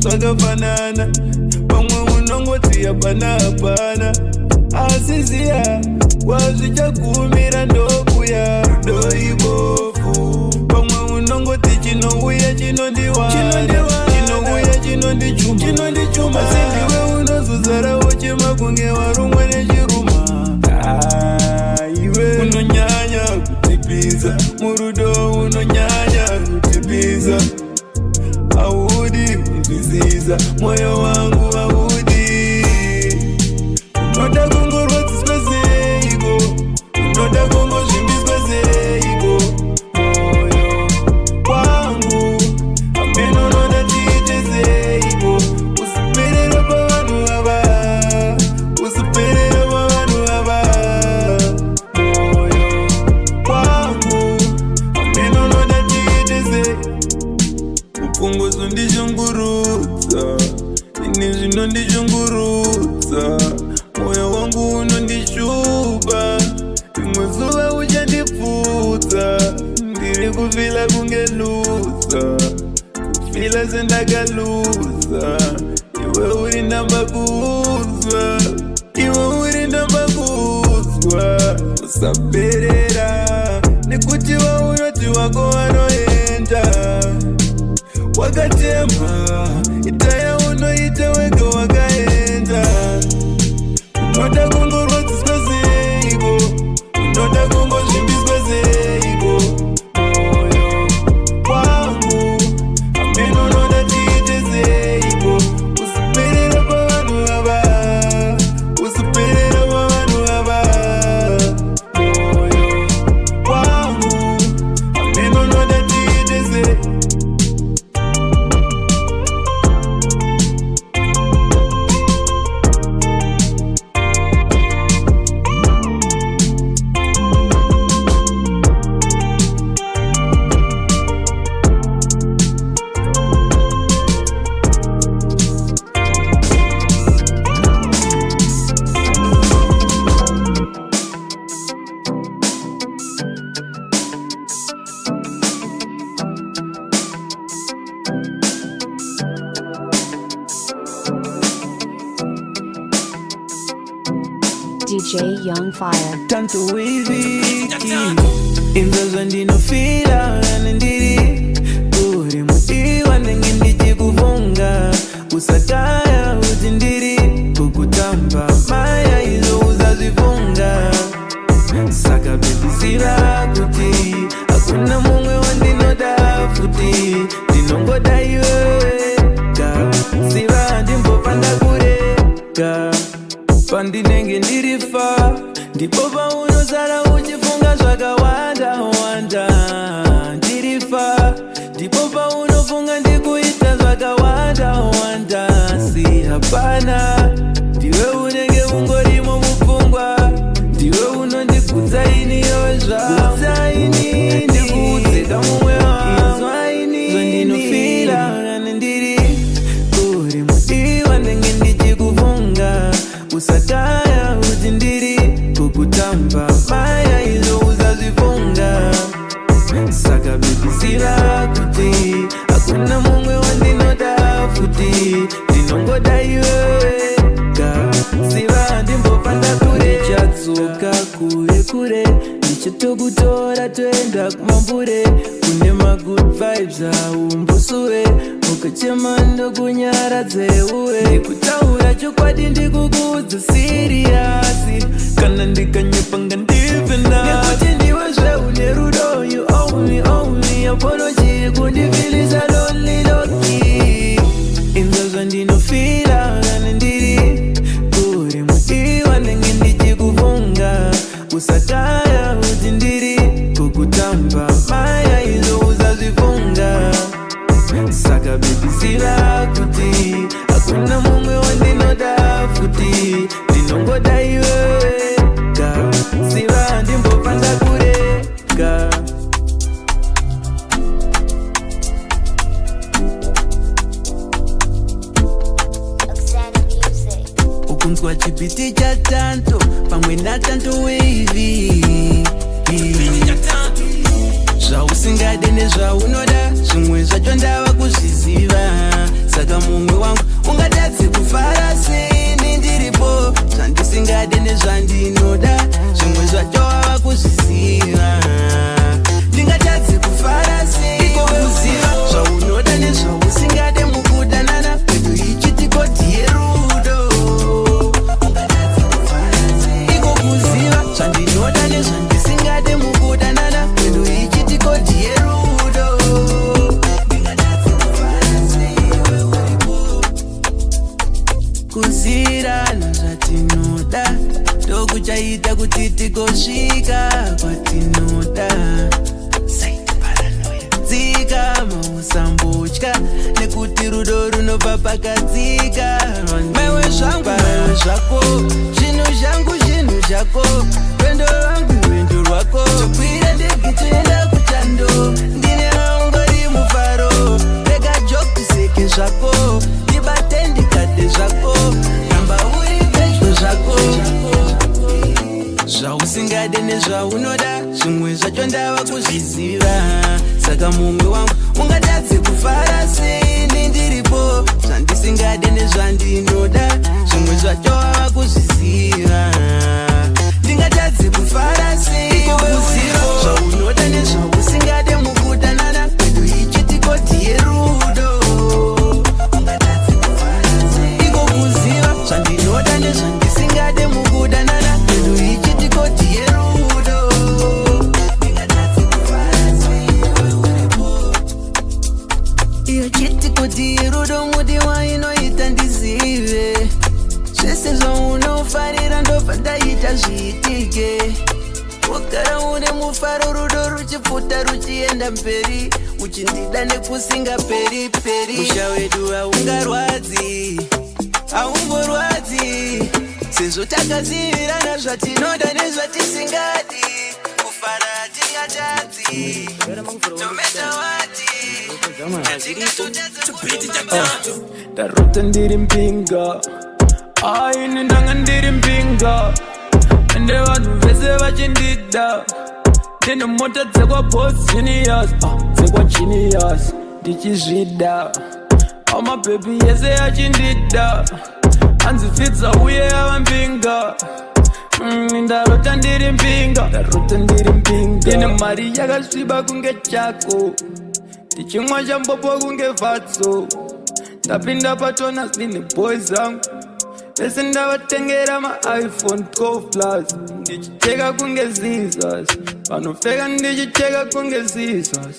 Zvakafanana pamwe unongoti hapana asizia wazvichagumira ndokuya rudo ibofu pamwe unongoti chinouya chinondiwa chinouya chinondichuma sindiwe unozozarawo chemakunge warumwe nechiruma iwe unonyanya kutipisa murudo unonyanya kutipisa audi kundisiza moyo wangu audi unoda kungorodziswa seiko unoda kungozvimbiswa seiko moyo wangu ameno unoda tiite seiko usiperera pavanhu ava usiperera pavanhu ava moyo wangu ameno unoda tiite seiko upunguzo ndishungurudza ini zvino ndishungurudza moyo wangu unondishupa rimwe zuva uchandipfudza ndiri kufila kunge luza kufila sendakaluza iwe uri ndamba kuzwa iwe uri ndamba kuzwa usaperera nekuti vaunoti wako wanoenda wakatema itaya unoita wega wakaenda unoda kungorodziswa seiko unoda kungozvimbiswa seiko moyo wangu ameno unoda tiite seiko usiperera pavanhu ava usiperera pavanhu ava moyo wangu ameno unoda tiite seiko DJ Young Fire. Tanto wiviki inzozo ndinofila nendiri uri mudiwa ndenge ndichikuvonga usataya uti ndiri kukutamba maya izo uzazvivonga saka bebisira kuti hakuna mumwe wandinoda futi ndinongoda iwewega siva ndimbopanda kurega pandinenge ndirifa ndipo paunozara uchifunga zvakawanda wanda ndirifa ndipo paunofunga ndikuita zvakawanda wanda si hapana ndiwe unenge ungorimo mupfungwa ndiwe unondigutsa iniyozvaini ndikuudzeka mumwe wazvaini zvandinofila nendiri uri mudiwa ndenge ndichikuvonga usataya uti ndiri kukutamba maya izo uzazvivonga saka bebisira kuti hakuna mumwe wandinoda futi ndinongoda iwewe ndichitokutora toenda kumambure kune magood vibes aumbusue ukachema ndokunyaradzeue ndikutaura chokwadi ndikukuudza siriyasi kana ndikanyepanga ndipenda nekuti ndiwe zveune rudo you own me apology kundifilisa lonely loki inzo zvandinofila kana ndiri kuri mudiwa ndenge ndichikuvonga usataya kuti ndiri kukutamba maya izo uzazvifunga saka bebiziva kuti hakuna mumwe wandinoda futi ndinongoda iwewega ziva ndimbopanda kurega ukunzwa chipiti cha tanto pamwe natanto wavy zvausingade nezvaunoda zvimwe zvacho ndava kuzviziva saka mumwe wangu ungatadzi kufara sei ndiripo zvandisingade nezvandinoda zvimwe zvacho wava kuzviziva ndingatadzi kufara sei kuziva zvaunoda nezvausingade mukudanana pedu ichitikoti yerudo ungatadzi kufara sei kuziva zvandinoda nezvandisingade mukudanana pedu ichitikoti yerudo ndingatadzi kufara sei wewepo kuzirana zvatinoda ndokuchaita kuti tikosvika kwatinoda dzika mausambotya nekuti rudo runobva pakadzika maiwe zvangu maiwe zvako zvinhu zvangu zvinhu zvako rwendo rwangu rwendo rwako tokwira ndege toenda kuchando ndine maungori mufaro rega jokuseke zvako ndibate ndikade zvako ramba uri pedyo zvako zvausingade nezvaunoda zvimwe zvacho ndava kuzviziva saka mumwe wangu ungatadzi kufara sei ndiripo zvandisingade nezvandinoda zvimwe zvacho wava kuzviziva ndingatadzi kufara sei kuziva zvaunoda nezvausingade mukudanana pedu ichitikoti yerudo ungatadzi kufara sei kuziva zvandinoda nezvandisingade mukudanana pedu ichitikoti yerudo ndingatadzi kufara sei wewepo iyo chitikoti yerudo mudi wainoita ndizive zvese zvaunofarira ndobva ndaita zviitike wogara une mufaro rudo ruchipfuta ruchienda mberi uchindida nekusinga peri peri musha wedu haungarwadzi haungorwadzi sezvo takazivirana zvatinoda nezvatisingadi kufara hatingatadzi tometa wati ndarota ndiri mpinga aini ndanga ndiri mpinga ende vanhu vese vachindida ndine mota dzekwabosinias dzekwagenius ndichizvida amabhebhi yese achindida anzifidza uye avampinga ndarota ndiri mpinga ndine mari yakasviba kunge chako ndichimwa chambopo kunge vatso ndapinda patona zvine boys zangu vese ndavatengera maiphone 12 plus ndichicheka kunge zizas vanopfeka ndichicheka kunge zizas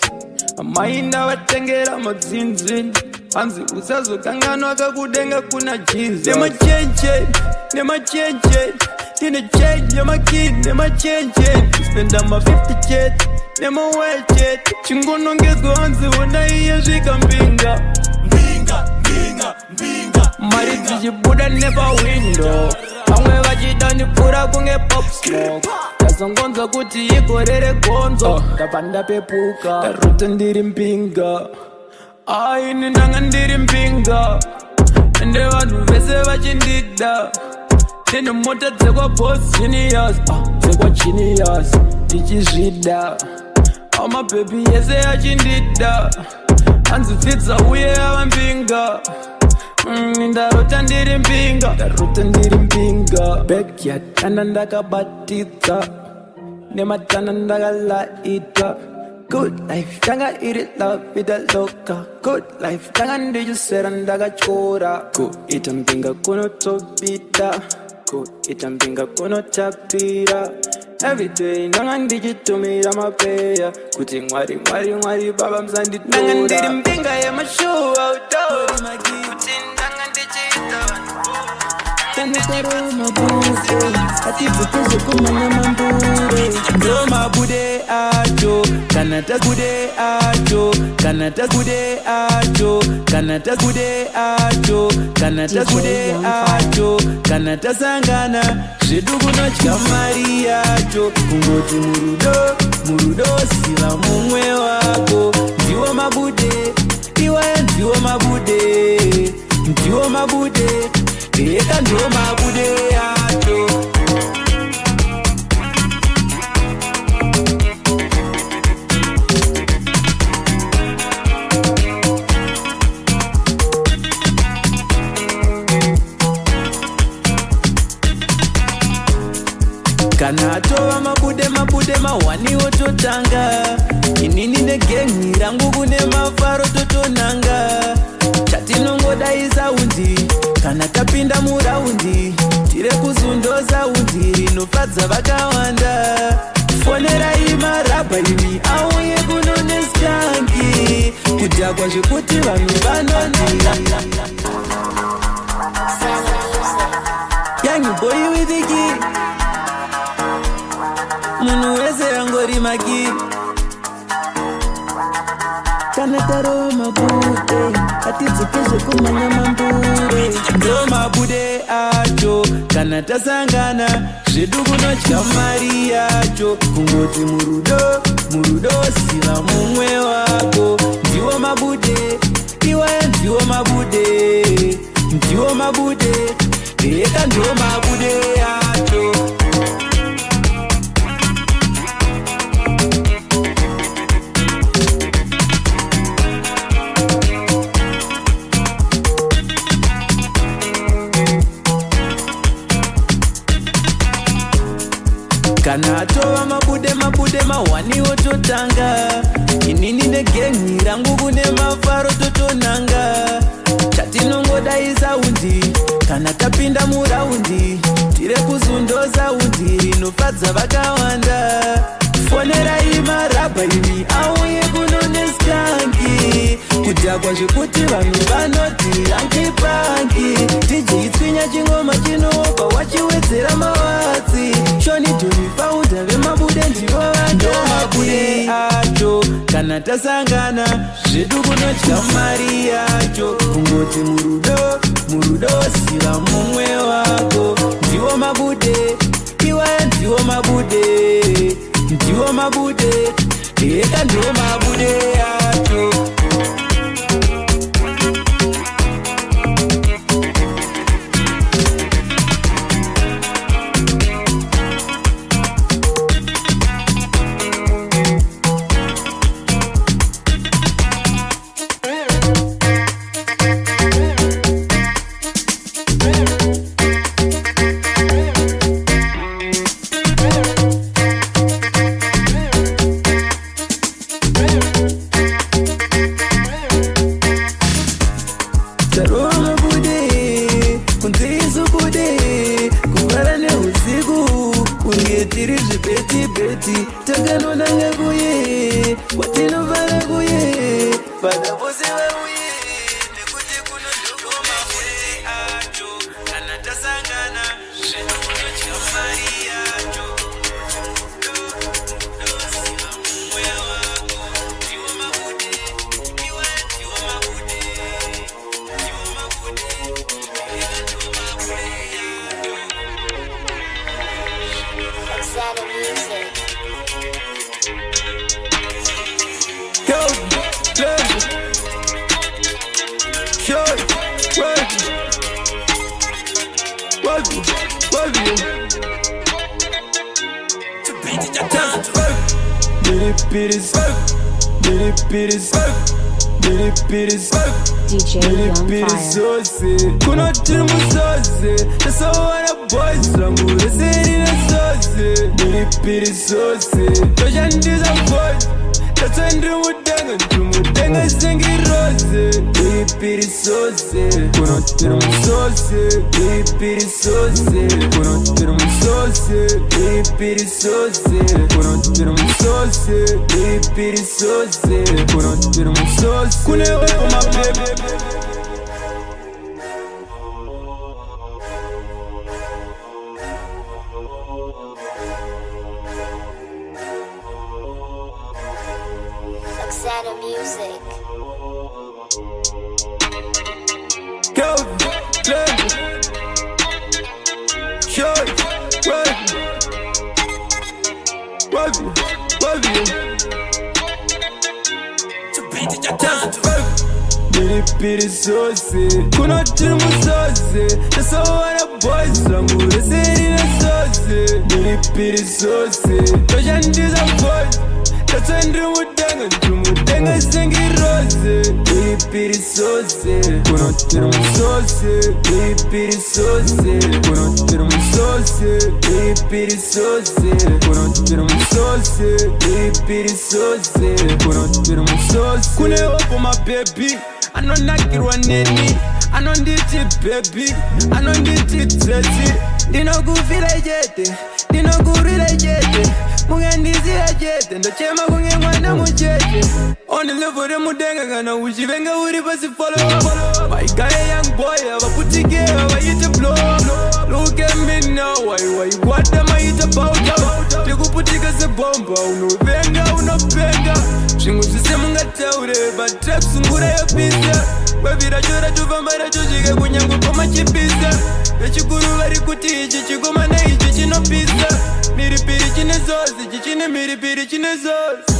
amai ndavatengera madzinzini hanzi usazokanganwa kakudenga kuna jesus nemachenchen tine change yamakini nemachenchen spenda ma50 chet nemawelchet chingonongedzwa hanzi ona iye svika mpinga mari dzichibuda nepawindo vamwe vachida ndipfuura kunge pop smoke ndazongonzwa kuti igore regonzo ndabva ndapepuka ndarota ndiri mpinga aini ndanga ndiri mpinga ende vanhu vese vachindida ndine mota dzekwabosinius dzekwagenius ndichizvida amabhebhi yese achindida anzifidza uye avampinga ndarota ndiri mpinga backyard kana ndakabatidza nematana ndakalaita. Good life, tanga eat it love with a loca. Good life, tanga ndijusera ndakachora. Go ita mpinga kuno topita. Go ita mpinga kuno tapira. Every day, nanga ndichitumira mapeya. Kuti mwari baba mzanditora. Nanga ndiri mpinga ya mashow outdoor. Kuti nanga ndichita Tanetaro mabude, atifukuze kumanya mambure. Ndo mabude ajo, kanata bude ajo, kanata bude ajo, kanata bude ajo, kanata bude ajo, kanata sangana, zvedu kunotya mari yacho. Kungoti murudo siva mumwe wako. Ndiwo mabude, iwaye ndiwo mabude, ndiwo mabude. Eka ndiwo mabude yacho. Kana atova mabude mawani ototanga. Inini negengi rangu kune mafaro totonanga. Chatinongodaisa undi kana tapinda muraundi. Tire kuzundoza undi rinofadza vakawanda. Fonerai marabha imi auye kunoneskangi. Kudhakwa zvekuti vanhu vanoni. Young boy with the key. Munhu wese angori maki. Kana taro mabude, atidzokeze kumanya mambure. Ndo mabude acho, kana tasangana, zvedu kunotya mari yacho. Kungoti murudo siva mumwe wako. Ndiwo mabude, iwaye ndiwo mabude, ndiwo mabude. Eka ndiwo mabude yacho. Kana atova mabude mawani ototanga. Inini negengi rangu kune mafaro totonanga. Chatinongodaisa undi kana tapinda muraundi. Tire kuzundoza undi rinofadza vakawanda. Fonerai marabha imi auye kunoneskangi. Kudhakwa zvekuti vanhu vanoti angipangi. DJ itsvinya chingoma chinopa wachiwedzera mawatsi. Shoni tonifaudha vemabude ndivo vanda. Ndo mabude acho, kana tasangana, zvedu kunotya mari yacho. Kungoti murudo siva mumwe wako. Ndiwo mabude, iwaye ndiwo mabude, ndiwo mabude. Eka ndiwo mabude yacho. DJ Young Fire. Kunoti musoze, that's all what a boy's from. We're sitting in a sauce. Piripiri sauce. toshandiza voice tatsandimutenga sengi rose. Piripiri sauce. Kunotira musauce. Piripiri sauce. Kunotira musauce. Piripiri sauce. Kunotira musauce. Piripiri sauce. Kunotira musauce. Kunewe my baby. Oxana Music. Kelvin, Glenn, Short, Wavy. Piripiri sauce. Kunotira musauce. That's all I boys amore serina sauce. Piripiri sauce. toshandiza voice tatsandimutenga sengi rose. Piripiri sauce. Kunotira musauce. Piripiri sauce. Kunotira musauce. Piripiri sauce. Kunotira musauce. Piripiri sauce. Kunotira musauce. Kunewe my baby. Anonakirwa neni, anonditi baby, anonditi tsetse. Ndinokufira jete, ndinokurira jete, mungandizira jete, ndochema kunge mwana mucheche. Ondilevore mudenga kana uchivenga uri pasi follow. My guy young boy, avaputike avaite blow. Look at me now, why what am I eat about? Tikuputika se bomba, unovenga, unopenga. Shingu sise mungataure, but trap sungura yo pizza. Wavira chora tuvambara chosvike kunyango pamachipisa. Vechikuru vari kuti ichi chikoma naichi chinopisa. Miripiri chine zozi, chichine miripiri chine zozi.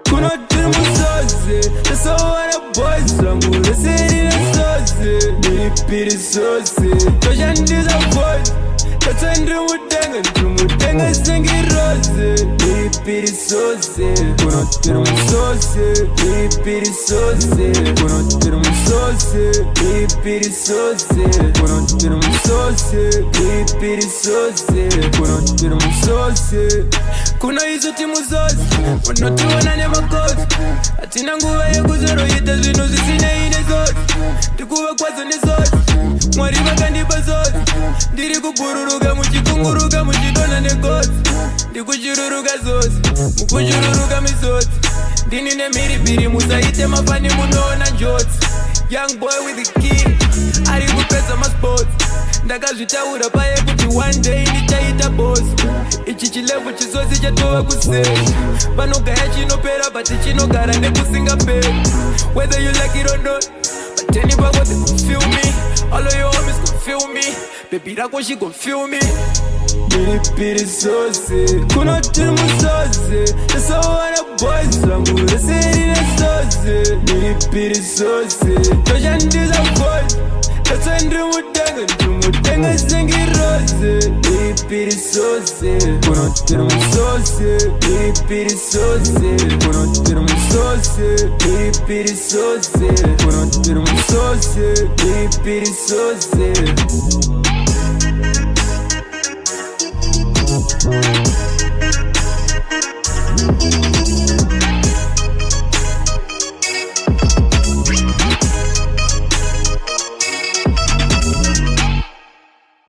Kunotira musauce. That's all I boys amore serina sauce. Piripiri sauce. toshandiza voice tatsandimutenga sengi rose. Piripiri sauce. Kunotira musauce. Piripiri sauce. Kunotira musauce. Piripiri sauce. Kunotira musauce. Piripiri sauce. Kunotira musauce. Kuna izo timu zose unotiona nemakosi. Hatina nguva yekuzoroita zvinhu zvisina ine zose. Ndikuva kwadzo nezose. Mwari vakandipa zose. Ndiri kubururuka muchikunguruka muchidonha negosi. Ndikuchururuka zose mukuchururuka mizose. Ndini nemhiripiri musaite mafani munoona njodzi. Young boy with the key ari kupedza masports. Ndakazvitaura paye kuti one day ndichaita boss. Ichi chilevu chizozi chatova kuseri. Vanogaya chinopera but chinogara nekusingaperi. Whether you like it or not, but anybody they gon' feel me. All of your homies gon' feel me. Baby rako she gon' feel me. Piripiri sauce. Kunotira musauce. That's all I boys amore serina sauce. Piripiri sauce. toshandiza voice tatsandimutenga sengi rose. Piripiri sauce. Kunotira musauce. Piripiri sauce. Kunotira musauce. Piripiri sauce. Kunotira musauce. Piripiri sauce.